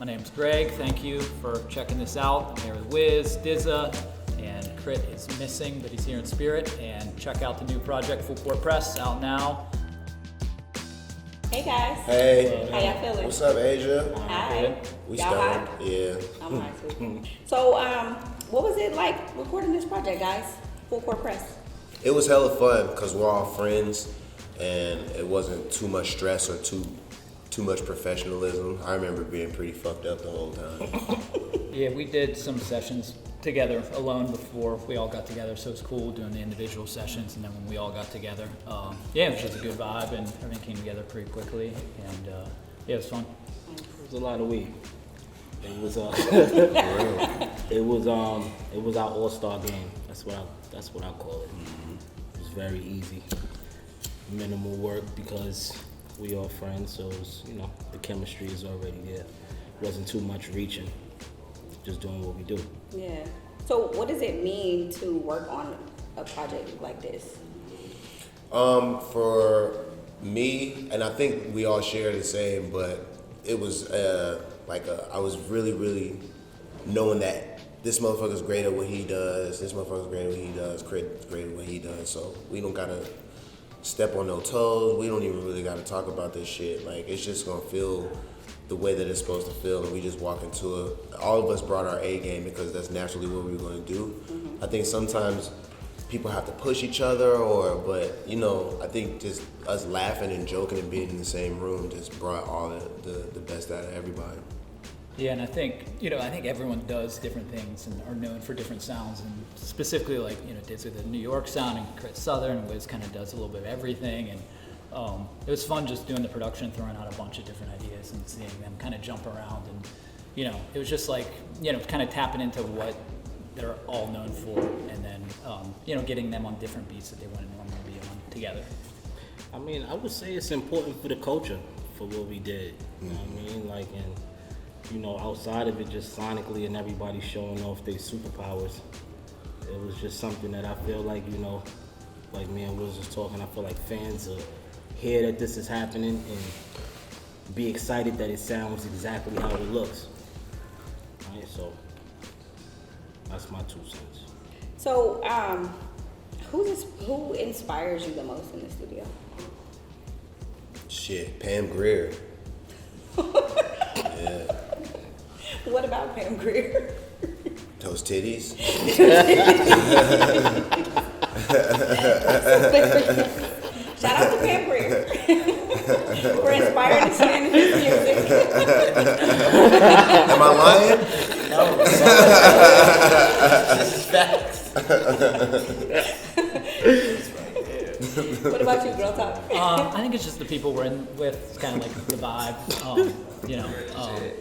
My name's Greg. Thank you for checking this out. I'm here with Wiz, DZA, and KRIT is missing, but he's here in spirit. And check out the new project, Full Court Press, out now. Hey guys. Hey. How y'all feeling? What's up, Asia? Hi. We y'all started. hot? Yeah. I'm hot too. So, what was it like recording this project, guys? Full Court Press. It was hella fun because we're all friends, and it wasn't too much stress or too much professionalism. I remember being pretty fucked up the whole time. Yeah, we did some sessions together alone before we all got together, so it was cool doing the individual sessions, and then when we all got together, yeah, it was just a good vibe, and everything came together pretty quickly, and yeah, it was fun. It was a lot of weed. It was it was our all-star game. That's what I call it. It was very easy, minimal work because we all friends, so it was, the chemistry is already there. It wasn't too much reaching, just doing what we do. Yeah. So, what does it mean to work on a project like this? For me, and I think we all share the same, but it was I was really knowing that this motherfucker's great at what he does, this motherfucker's great at what he does, KRIT's great at what he does, so we don't gotta step on no toes, we don't even really gotta talk about this shit. Like, it's just gonna feel the way that it's supposed to feel, and we just walk into it. All of us brought our A game because that's naturally what we were gonna do. I think sometimes people have to push each other, but I think just us laughing and joking and being in the same room just brought all the best out of everybody. Yeah, and I think everyone does different things and are known for different sounds, and specifically DZA the New York sound, and KRIT Southern, and Wiz kind of does a little bit of everything, and it was fun just doing the production, throwing out a bunch of different ideas and seeing them kind of jump around, and it was just like kind of tapping into what they're all known for, and then getting them on different beats that they wouldn't normally be on together. I mean, I would say it's important for the culture for what we did. You know what I mean? Like, and outside of it just sonically and everybody showing off their superpowers, it was just something that I feel like, like me and Wiz was talking, I feel like fans are hear that this is happening and be excited that it sounds exactly how it looks. Right, so that's my 2 cents. So, who inspires you the most in the studio? Shit, Pam Grier. Yeah. What about Pam Grier? Those titties. Shout out to Pam Grier for inspiring the fan in his music. Am I lying? No. This is facts. What about you, Girl Talk? I think it's just the people we're in with. It's kind of like the vibe,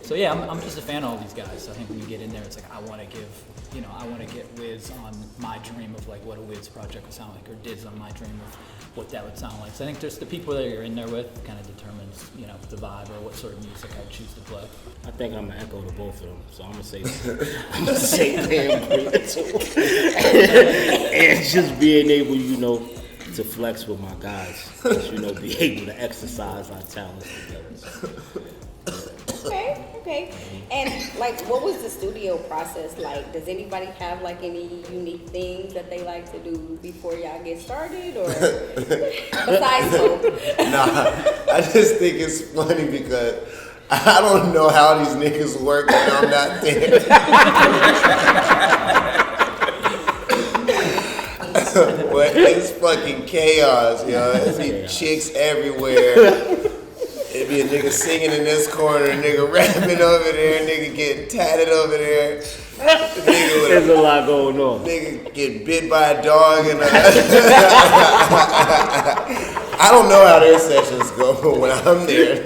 So yeah, I'm just a fan of all these guys. So I think when you get in there, it's like I want to get Wiz on my dream of like what a Wiz project would sound like, or Diz on my dream of what that would sound like. So I think just the people that you're in there with kind of determines, the vibe or what sort of music I choose to play. I think I'm gonna echo to both of them, so I'm gonna say Pam Grier and just being able, to flex with my guys, be able to exercise our talents together. Okay. And what was the studio process like? Does anybody have any unique things that they like to do before y'all get started, or besides smoke? Nah, I just think it's funny because I don't know how these niggas work when I'm not there. But it's fucking chaos, There's be chicks everywhere. It'd be a nigga singing in this corner, a nigga rapping over there, a nigga getting tatted over there. There's a lot going on. Nigga get bit by a dog and I don't know how their sessions go, but when I'm there,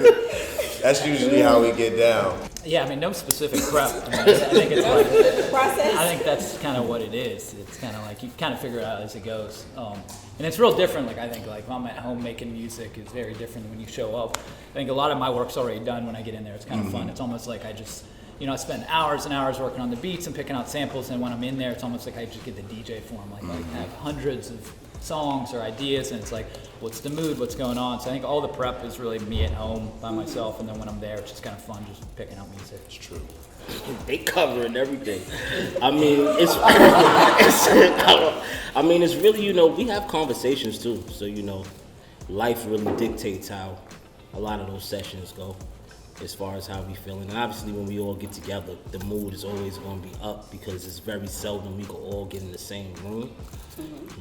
that's usually how we get down. Yeah, I mean, no specific prep. I think it's like process. I think that's kind of what it is. It's kind of like you kind of figure it out as it goes, and it's real different. Like I think, if I'm at home making music, it's very different than when you show up. I think a lot of my work's already done when I get in there. It's kind of fun. It's almost like I just, I spend hours and hours working on the beats and picking out samples, and when I'm in there, it's almost like I just get the DJ form. Like I have hundreds of songs or ideas, and it's like, what's the mood, what's going on. So I think all the prep is really me at home by myself, and then when I'm there, it's just kind of fun just picking out music. It's true. They covering everything. I mean, it's really, you know, we have conversations too. So, you know, life really dictates how a lot of those sessions go as far as how we feeling. And obviously when we all get together, the mood is always going to be up because it's very seldom we can all get in the same room.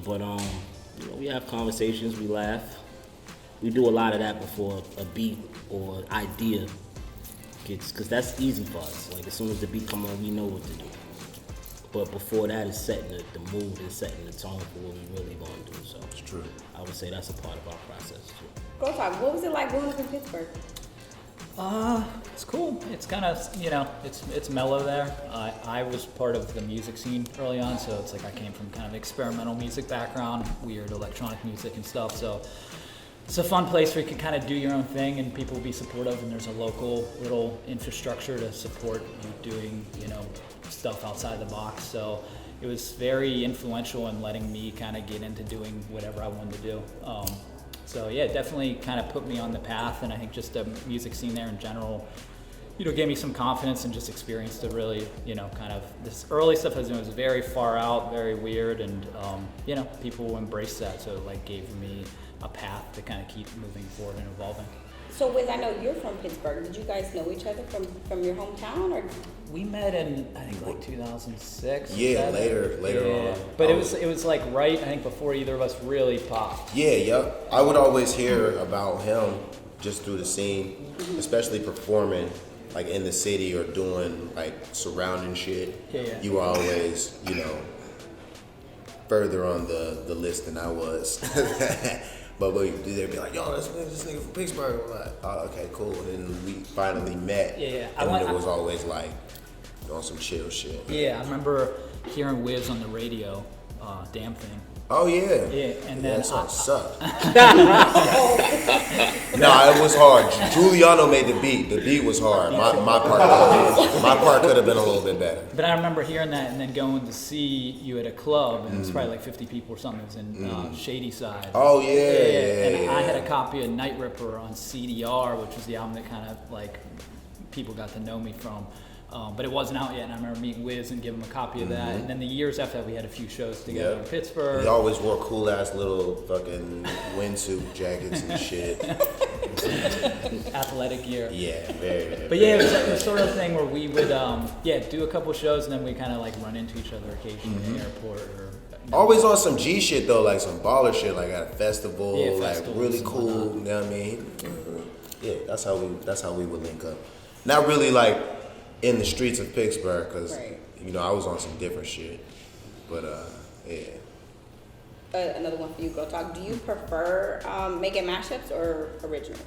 But, you know, we have conversations, we laugh. We do a lot of that before a beat or idea gets, because that's easy for us. Like as soon as the beat come on, we know what to do. But before that is setting the mood and setting the tone for what we really going to do. So It's true. I would say that's a part of our process too. Go talk. What was it like growing up in Pittsburgh? It's cool. It's kind of, you know, it's mellow there. I was part of the music scene early on, so it's like I came from kind of experimental music background, weird electronic music and stuff. So it's a fun place where you can kind of do your own thing and people will be supportive, and there's a local little infrastructure to support you doing, you know, stuff outside the box. So it was very influential in letting me kind of get into doing whatever I wanted to do. So yeah, it definitely kind of put me on the path, and I think just the music scene there in general, you know, gave me some confidence and just experience to really, you know, kind of this early stuff I was doing was very far out, very weird, and you know, people embraced that, so it like gave me a path to kind of keep moving forward and evolving. So Wiz, I know you're from Pittsburgh. Did you guys know each other from your hometown, or? We met in, I think, like 2006. Yeah, later on. But it was like right, I think, before either of us really popped. Yeah, yep. I would always hear about him just through the scene, especially performing like in the city or doing like surrounding shit. Yeah. You were always, you know, further on the list than I was. But they'd be like, yo, this nigga from Pittsburgh. I'm like, oh, okay, cool. And then we finally met. Yeah. And it was always like on some chill shit. Yeah, I remember hearing Wiz on the radio, Damn Thing. Oh, yeah. Yeah, and then that song sucked. No, it was hard. Giuliano made the beat. The beat was hard. My part could have been a little bit better. But I remember hearing that and then going to see you at a club, and it was probably like 50 people or something. It was in Shady Side. Oh, yeah. And I had a copy of Night Ripper on CDR, which was the album that kind of like people got to know me from. But it wasn't out yet, and I remember meeting Wiz and giving him a copy of that. And then the years after that, we had a few shows together in Pittsburgh. We always wore cool ass little fucking windsuit jackets and shit. Athletic gear. Yeah, very. But yeah, it was like the sort of thing where we would, do a couple shows, and then we kind of like run into each other occasionally in the airport or. Always on some G shit though, like some baller shit, like at a festival, Yeah, like festivals really and cool. whatnot. You know what I mean? Yeah, that's how we would link up. Not really like in the streets of Pittsburgh, because you know I was on some different shit. But yeah. Another one for you, Go Talk. Do you prefer making mashups or originals?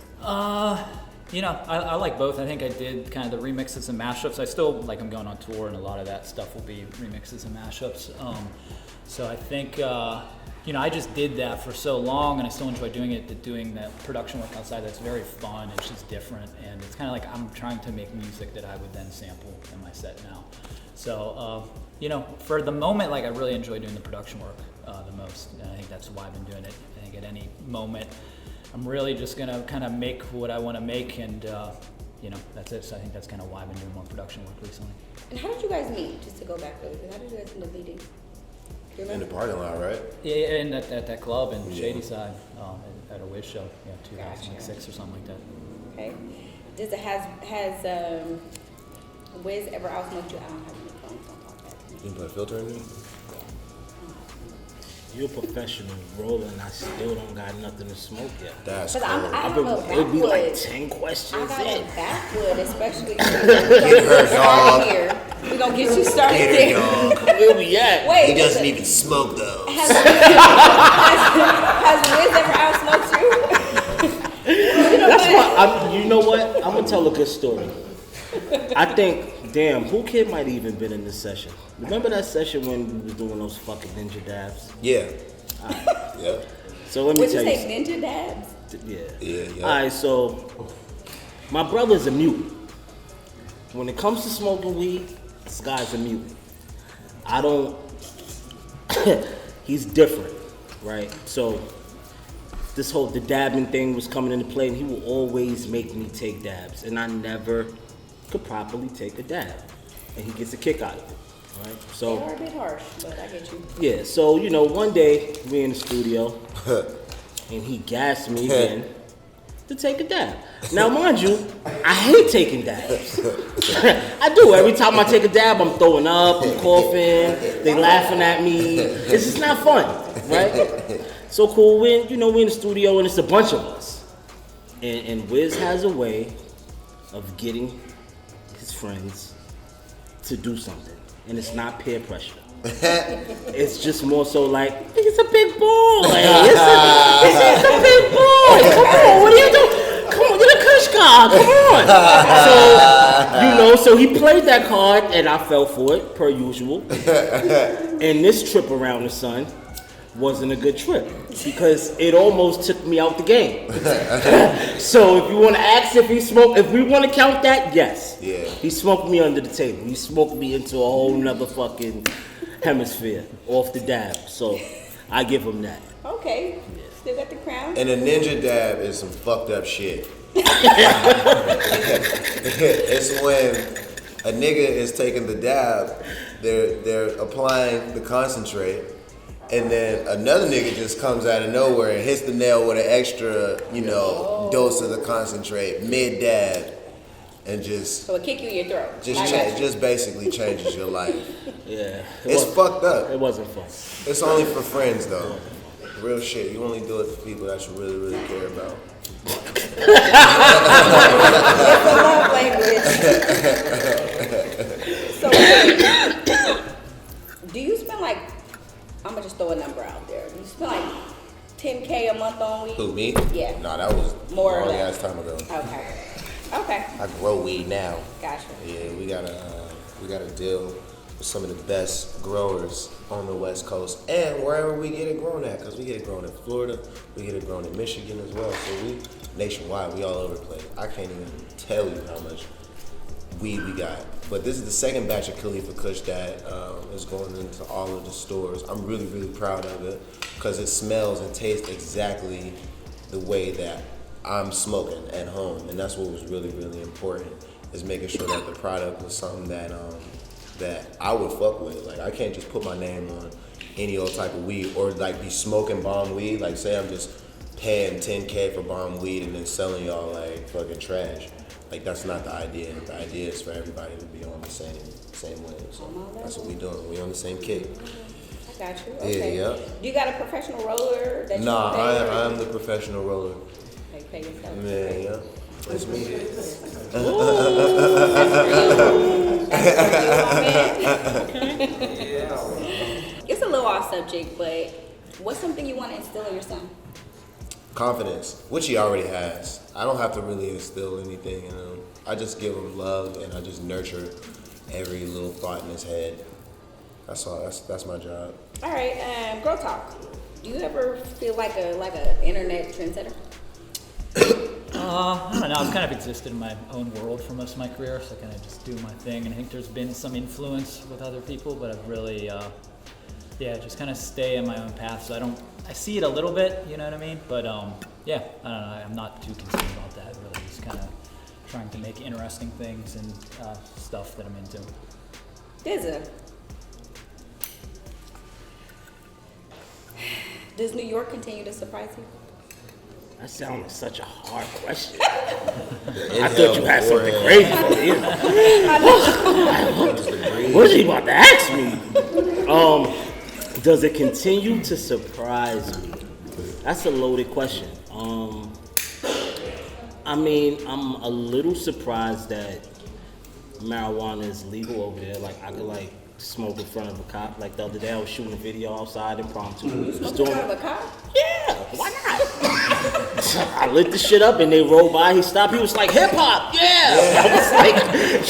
You know, I like both. I think I did kind of the remixes and mashups. I still like I'm going on tour, and a lot of that stuff will be remixes and mashups. So I think, you know, I just did that for so long, and I still enjoy doing it. Doing that production work outside, that's very fun. It's just different, and it's kind of like I'm trying to make music that I would then sample in my set now. So, you know, for the moment, like I really enjoy doing the production work the most, and I think that's why I've been doing it. I think at any moment, I'm really just gonna kind of make what I want to make, and you know, that's it. So I think that's kind of why I've been doing more production work recently. And how did you guys meet? Just to go back really quick, how did you guys end up meeting? Do you In the remember? parking lot, right? Yeah, and at that club in Yeah. Shady Side, at a Wiz show, 2006 or something like that. Okay. Has Wiz ever outsmoked you? I don't have any phones on podcast. You can put a filter in there? You're a professional roller, and I still don't got nothing to smoke yet. That's But cool. I have a It'd be like backwood. 10 I questions got in. a backwood, especially get her, dog. here. We're gonna get you started Get there. her, dog. Where we at? Wait, He doesn't even smoke though. has Wiz ever outsmoked you? That's why, you know what? I'm going to tell a good story. I think, damn, who kid might even been in this session? Remember that session when we was doing those fucking ninja dabs? Yeah. Yeah. So let me Would you tell you. say ninja dabs? Yeah. All right, so my brother's a mutant. When it comes to smoking weed, this guy's a mutant. I don't. He's different. right? So the dabbing thing was coming into play, and he will always make me take dabs, and I never could properly take a dab, and he gets a kick out of it, right? So They are a bit harsh, but I get you. yeah, so one day we in the studio, and he gassed me again to take a dab. Now, mind you, I hate taking dabs. I do. Every time I take a dab, I'm throwing up, I'm coughing, they laughing at me. It's just not fun, right? So cool, we in the studio, and it's a bunch of us. And Wiz has a way of getting his friends to do something, and it's not peer pressure. It's just more so like, it's a big boy. It's a big boy. Come on, what are you doing? Come on, you're the Kush guy. Come on. So, so he played that card, and I fell for it, per usual. And this trip around the sun wasn't a good trip because it almost took me out the game. So if you want to ask if he smoked, if we want to count that, yes. Yeah. He smoked me under the table. He smoked me into a whole nother fucking hemisphere off the dab. So I give him that. Okay. Still got the crown. And a ninja dab is some fucked up shit. It's when a nigga is taking the dab, they're applying the concentrate, and then another nigga just comes out of nowhere and hits the nail with an extra, dose of the concentrate mid dab, and just So it kick you in your throat. just basically changes your life. Yeah. It's fucked up. It wasn't fun. It's only for friends though. Real shit. You only do it for people that you really, really care about. It's a love language. So, do you spend like, I'm gonna just throw a number out there. Do you spend like $10K a month on weed? Who, me? Yeah. Nah, that was More or a long less. ass time ago. Okay. I grow weed now. Gotcha. Yeah, we got a deal with some of the best growers on the West Coast and wherever we get it grown at, because we get it grown in Florida, we get it grown in Michigan as well. So we nationwide, we all over the place. I can't even tell you how much weed we got. But this is the second batch of Khalifa Kush that is going into all of the stores. I'm really, really proud of it because it smells and tastes exactly the way that I'm smoking at home. And that's what was really, really important, is making sure that the product was something that that I would fuck with. Like, I can't just put my name on any old type of weed or like be smoking bomb weed. Like, say I'm just paying $10K for bomb weed and then selling y'all like fucking trash. Like, that's not the idea. The idea is for everybody to be on the same wave. So that's what we doing. We on the same kick. I got you. Okay. Yeah. Do you got a professional roller that you Nah, pay? I'm the professional roller. Like, pay yourself. Yeah. That's me. It's a little off subject, but what's something you want to instill in your son? Confidence, which he already has. I don't have to really instill anything in him. I just give him love and I just nurture every little thought in his head. That's all. That's my job. All right, girl talk. Do you ever feel like a internet trendsetter? I don't know. I've kind of existed in my own world for most of my career, so I kind of just do my thing. And I think there's been some influence with other people, but I've really, just kind of stay in my own path. So I see it a little bit, you know what I mean? But I don't know. I'm not too concerned about that. Really, just kind of trying to make interesting things and stuff that I'm into. DZA. Does New York continue to surprise you? That sounds like such a hard question. I thought you had something crazy for me. What is he about to ask me? Does it continue to surprise me? That's a loaded question. I mean, I'm a little surprised that marijuana is legal over there. Like, I could smoke in front of a cop. Like the other day, I was shooting a video outside impromptu. You smoke in front of a cop? Yeah, why not? I lit the shit up and they rolled by. He stopped. He was like, hip hop, yeah. I was like,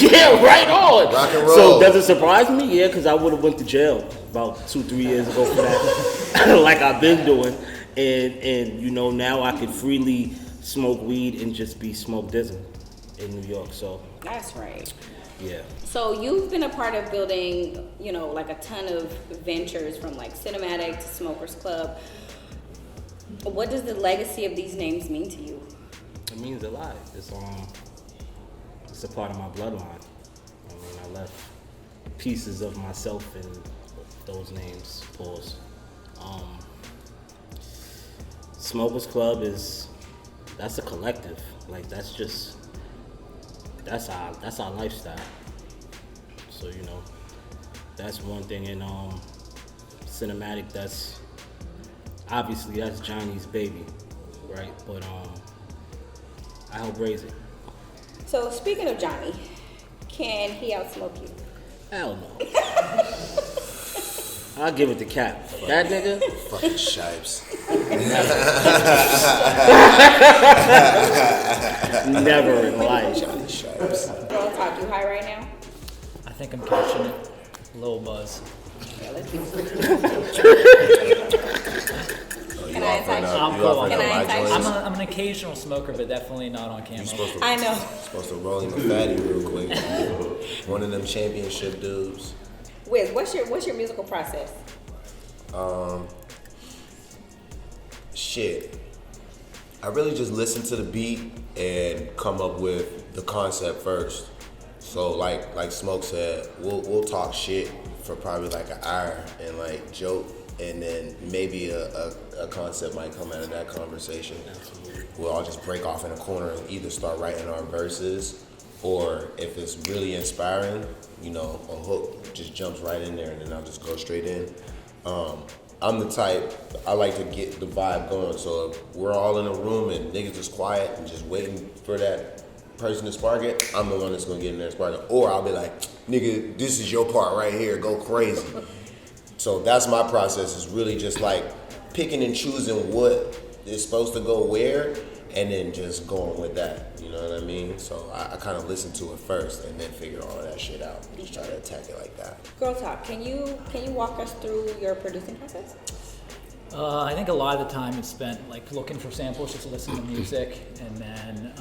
yeah, right on. Rock and roll. So does it surprise me? Yeah, because I would have went to jail about 2-3 years ago for that, like I've been doing. And now I could freely smoke weed and just be smoke DZA in New York. So That's right. yeah. So you've been a part of building, like a ton of ventures from like Cinematic to Smokers Club. What does the legacy of these names mean to you? It means a lot. It's a part of my bloodline. I mean, I left pieces of myself in those names. Pause. Smokers Club that's a collective. Like that's our lifestyle. So that's one thing. And cinematic, that's Johnny's baby, right? But I help raise it. So speaking of Johnny, can he outsmoke you? Hell no. I'll give it to Cap. That nigga? Fucking shipes. Never in life. Johnny Shipes. Girl Talk, you high right now? I think I'm catching it. A little buzz. Yeah, let's do You Can I offering entice up- you? you offering Can up I my entice joints? I'm an occasional smoker, but definitely not on You camera. supposed to, I know. supposed to roll him a fatty real quick. One of them championship dudes. Wiz, what's your musical process? Shit. I really just listen to the beat and come up with the concept first. So like Smoke said, we'll talk shit for probably like an hour and like joke, and then maybe a concept might come out of that conversation. We'll all just break off in a corner and either start writing our verses, or if it's really inspiring, a hook just jumps right in there and then I'll just go straight in. I'm the type, I like to get the vibe going, so if we're all in a room and niggas just quiet and just waiting for that person to spark it, I'm the one that's gonna get in there and spark it. Or I'll be like, nigga, this is your part right here, go crazy. So that's my process, is really just like picking and choosing what is supposed to go where, and then just going with that, you know what I mean? So I kind of listen to it first and then figure all of that shit out. Just try to attack it like that. Girl Talk, can you walk us through your producing process? I think a lot of the time is spent like looking for samples, just listen to music, and then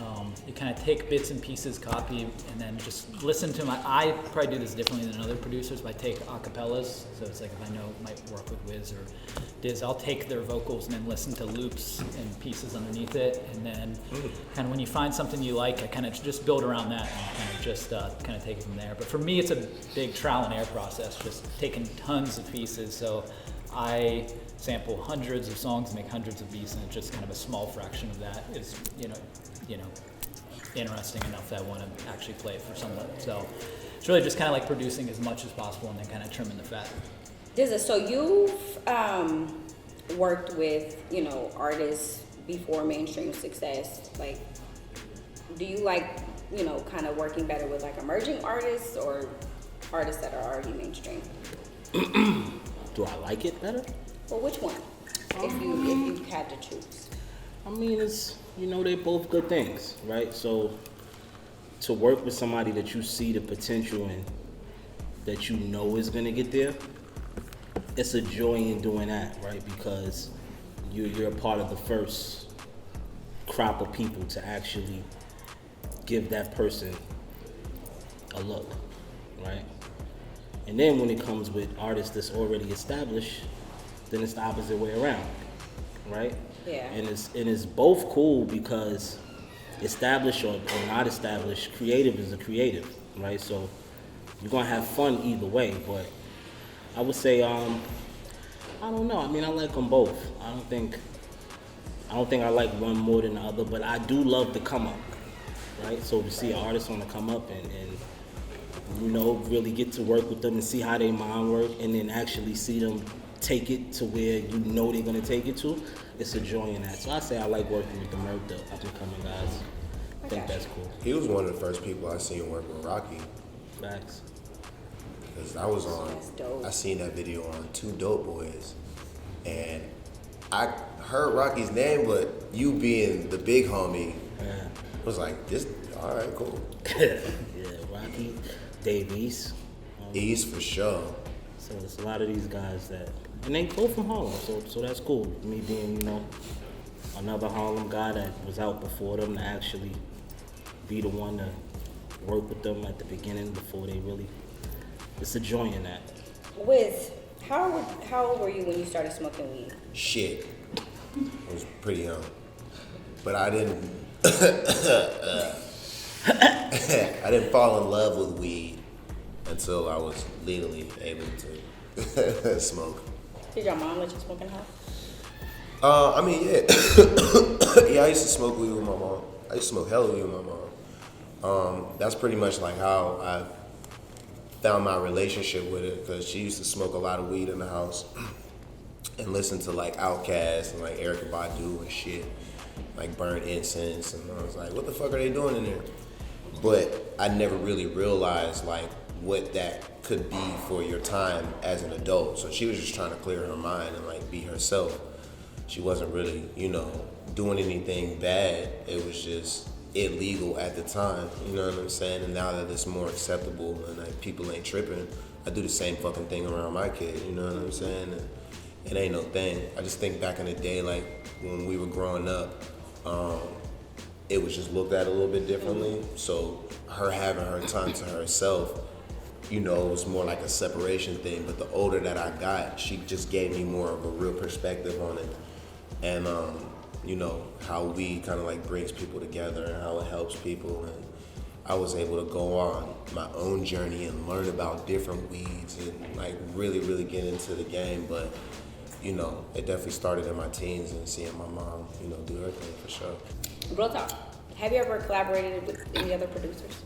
you kind of take bits and pieces, copy, and then just listen to I probably do this differently than other producers, but I take acapellas. So it's like if I know it might work with Wiz or Diz, I'll take their vocals and then listen to loops and pieces underneath it, and then kind of when you find something you like, I kind of just build around that and kind of just kind of take it from there. But for me, it's a big trial and error process, just taking tons of pieces. So I sample hundreds of songs, make hundreds of beats, and just kind of a small fraction of that is, interesting enough that I want to actually play it for someone. So it's really just kind of like producing as much as possible and then kind of trimming the fat. DZA, so you've worked with, artists before mainstream success. Like, do you like, kind of working better with like emerging artists or artists that are already mainstream? Do I like it better? Well, which one? If you had to choose. I mean, it's, they're both good things, right? So to work with somebody that you see the potential in, that is gonna get there, it's a joy in doing that, right? Because you're a part of the first crop of people to actually give that person a look, right? And then when it comes with artists that's already established, then it's the opposite way around, right? Yeah. And it's both cool because established or not established, creative is a creative, right? So you're gonna have fun either way. But I would say, I don't know. I mean, I like them both. I don't think I like one more than the other, but I do love the come up, right? So to see an artist on the come up and really get to work with them and see how they mind work, and then actually see them take it to where they're gonna take it to, it's a joy in that. So I say I like working with the up and coming guys. I think that's cool. He was one of the first people I seen work with Rocky. Facts. Because I was That's dope. I seen that video on Two Dope Boys, and I heard Rocky's name, but you being the big homie, Yeah. was like, this, all right, cool. Yeah, Rocky, Dave East. East for sure. So it's a lot of these guys that, and they both from Harlem, so that's cool. Me being, another Harlem guy that was out before them, to actually be the one to work with them at the beginning before they really, it's a joy in that. Wiz, how old were you when you started smoking weed? Shit. I was pretty young, but I didn't. I didn't fall in love with weed until I was legally able to smoke. Did your mom let you smoke in the house? I mean, yeah. Yeah, I used to smoke weed with my mom. I used to smoke hella weed with my mom. That's pretty much like how I found my relationship with it, because she used to smoke a lot of weed in the house and listen to like Outkast and like Erykah Badu and shit, like burn incense, and I was like, what the fuck are they doing in there? But I never really realized like what that could be for your time as an adult. So she was just trying to clear her mind and like be herself. She wasn't really, you know, doing anything bad. It was just illegal at the time, you know what I'm saying? And now that it's more acceptable and like people ain't tripping, I do the same fucking thing around my kid, you know what I'm saying? And it ain't no thing. I just think back in the day, like when we were growing up, it was just looked at a little bit differently. So her having her time to herself, you know, it was more like a separation thing. But the older that I got, she just gave me more of a real perspective on it. And, you know, how weed kind of like brings people together and how it helps people. And I was able to go on my own journey and learn about different weeds and like really, really get into the game. But, you know, it definitely started in my teens and seeing my mom, you know, do her thing for sure. Real talk. Have you ever collaborated with any other producers?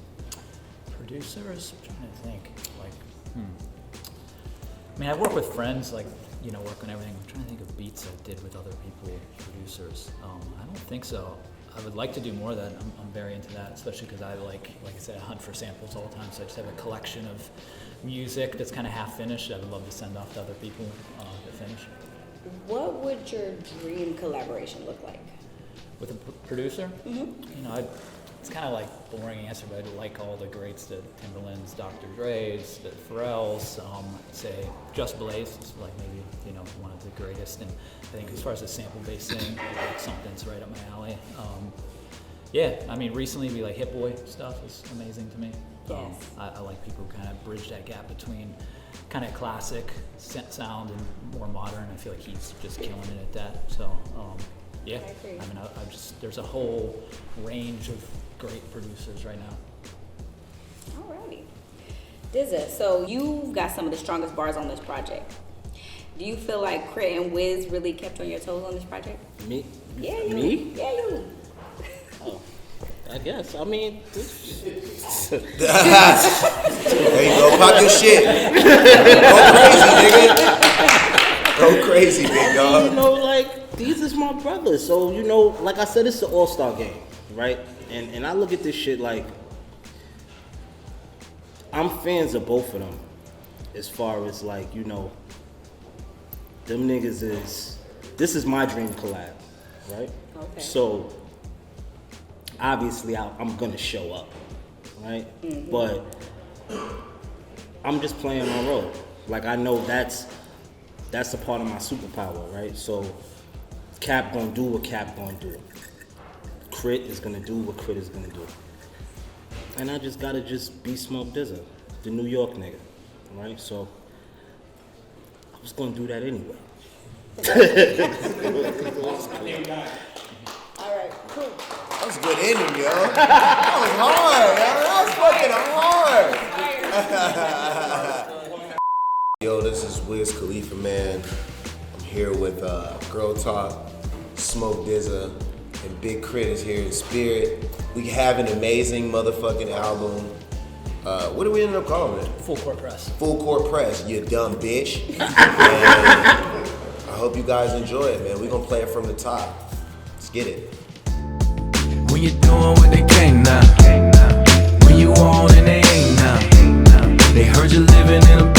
Producers? I'm trying to think. Like, I mean, I work with friends, like, you know, work on everything. I'm trying to think of beats I did with other people, producers. I don't think so. I would like to do more of that. I'm very into that, especially because I like I said, I hunt for samples all the time. So I just have a collection of music that's kind of half finished. I would love to send off to other people to finish. What would your dream collaboration look like? With a producer? Mm-hmm. You know, it's kind of like a boring answer, but I'd like all the greats, the Timberlands, Dr. Dre's, the Pharrells, I'd say Just Blaze is like maybe, you know, one of the greatest. And I think as far as the sample-based thing, like something's right up my alley. Yeah, I mean, recently we like Hit Boy stuff is amazing to me. Yes. I like people who kind of bridge that gap between kind of classic sound and more modern. I feel like he's just killing it at that. So, yeah, I agree. I mean, there's a whole range of great producers right now. Alrighty. DZA, so you've got some of the strongest bars on this project. Do you feel like KRIT and Wiz really kept you on your toes on this project? Me? Yeah, you. Me? Yeah, you. Oh, I guess. I mean, There you go, pop your shit. Go crazy, nigga. Go crazy, big dog. you know, like, these is my brothers. So, you know, like I said, it's an all-star game, right? And I look at this shit like, I'm fans of both of them. As far as like, you know, them niggas this is my dream collab, right? Okay. So, obviously I'm gonna show up, right? Mm-hmm. But I'm just playing my role. Like, I know that's a part of my superpower, right? So Cap gonna do what Cap gonna do. KRIT is gonna do what KRIT is gonna do. And I just gotta be Smoke DZA, the New York nigga, right? So I was gonna do that anyway. All right, cool. That was a good ending, yo. That was hard, yo. That was fucking hard. Yo, this is Wiz Khalifa, man. I'm here with Girl Talk, Smoke DZA, and Big KRIT is here in spirit. We have an amazing motherfucking album. What do we end up calling it? Full Court Press. Full Court Press, you dumb bitch. And I hope you guys enjoy it, man. We're gonna play it from the top. Let's get it. When you're doing what they can't now. When you on and they ain't now. They heard you living in a